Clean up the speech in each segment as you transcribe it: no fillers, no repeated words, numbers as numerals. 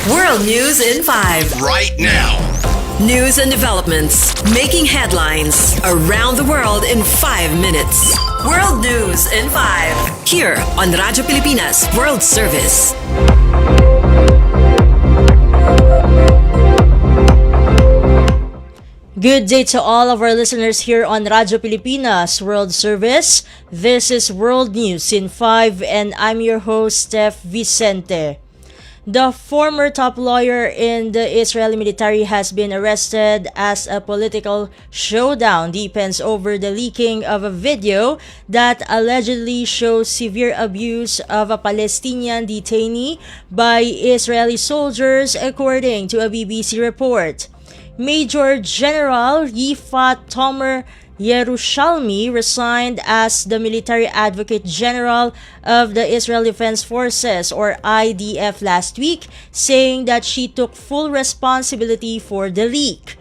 World News in 5. Right now. News and developments making headlines around the world in 5 minutes. World News in 5. Here on Radyo Pilipinas World Service. Good day to all of our listeners here on Radyo Pilipinas World Service. This is World News in 5 and I'm your host, Steph Vicente. The former top lawyer in the Israeli military has been arrested as a political showdown deepens over the leaking of a video that allegedly shows severe abuse of a Palestinian detainee by Israeli soldiers, according to a BBC report. Major General Yifat Tomer Yerushalmi resigned as the Military Advocate General of the Israel Defense Forces, or IDF, last week, saying that she took full responsibility for the leak.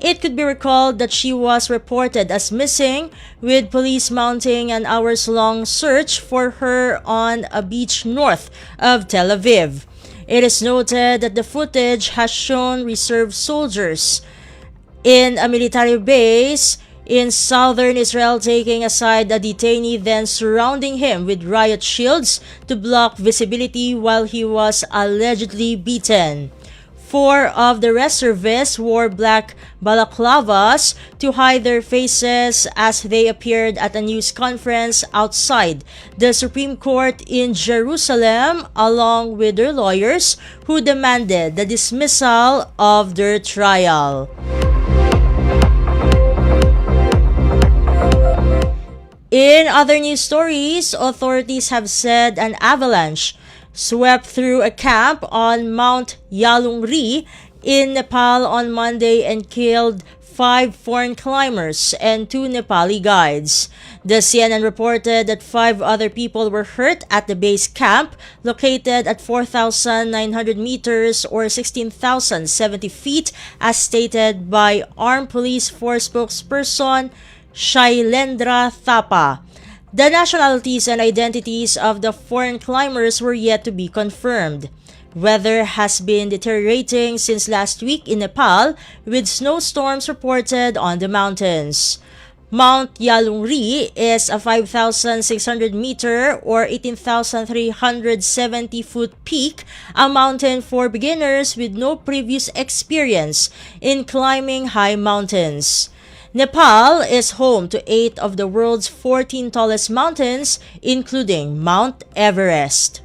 It could be recalled that she was reported as missing, with police mounting an hours-long search for her on a beach north of Tel Aviv. It is noted that the footage has shown reserve soldiers in a military base in southern Israel taking aside a detainee, then surrounding him with riot shields to block visibility while he was allegedly beaten. 4 of the reservists wore black balaclavas to hide their faces as they appeared at a news conference outside the Supreme Court in Jerusalem, along with their lawyers who demanded the dismissal of their trial. In other news stories, authorities have said an avalanche swept through a camp on Mount Yalungri in Nepal on Monday and killed 5 foreign climbers and 2 Nepali guides. The CNN reported that 5 other people were hurt at the base camp, located at 4,900 meters or 16,070 feet, as stated by Armed Police Force spokesperson Shailendra Thapa. The nationalities and identities of the foreign climbers were yet to be confirmed. Weather has been deteriorating since last week in Nepal, with snowstorms reported on the mountains. Mount Yalungri is a 5,600 meter or 18,370 foot peak, a mountain for beginners with no previous experience in climbing high mountains. Nepal is home to 8 of the world's 14 tallest mountains, including Mount Everest.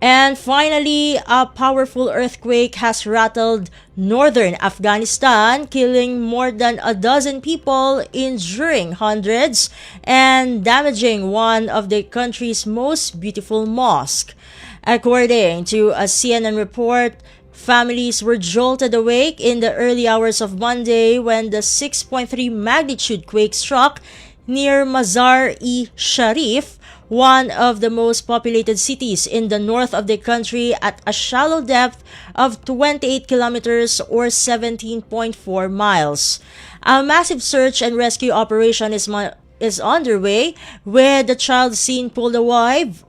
And finally, a powerful earthquake has rattled northern Afghanistan, killing more than a dozen people, injuring hundreds, and damaging one of the country's most beautiful mosques. According to a CNN report, families were jolted awake in the early hours of Monday when the 6.3 magnitude quake struck near Mazar-e-Sharif, one of the most populated cities in the north of the country, at a shallow depth of 28 kilometers or 17.4 miles. A massive search and rescue operation is underway, with the child seen pulled alive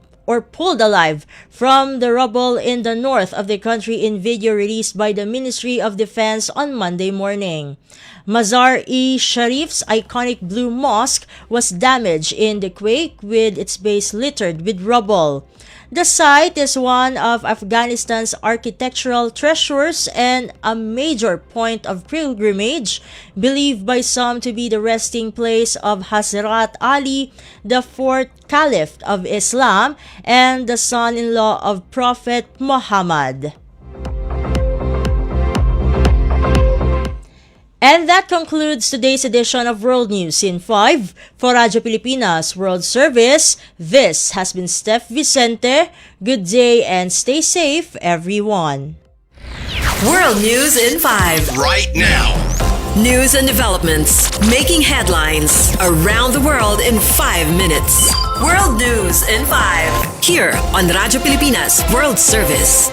from the rubble in the north of the country in video released by the Ministry of Defense on Monday morning. Mazar-e-Sharif's iconic blue mosque was damaged in the quake, with its base littered with rubble. The site is one of Afghanistan's architectural treasures and a major point of pilgrimage, believed by some to be the resting place of Hazrat Ali, the 4th Caliph of Islam and the son-in-law of Prophet Muhammad. And that concludes today's edition of World News in 5. For Radyo Pilipinas World Service, this has been Steph Vicente. Good day and stay safe, everyone. World News in 5. Right now. News and developments making headlines around the world in 5 minutes. World News in 5. Here on Radyo Pilipinas World Service.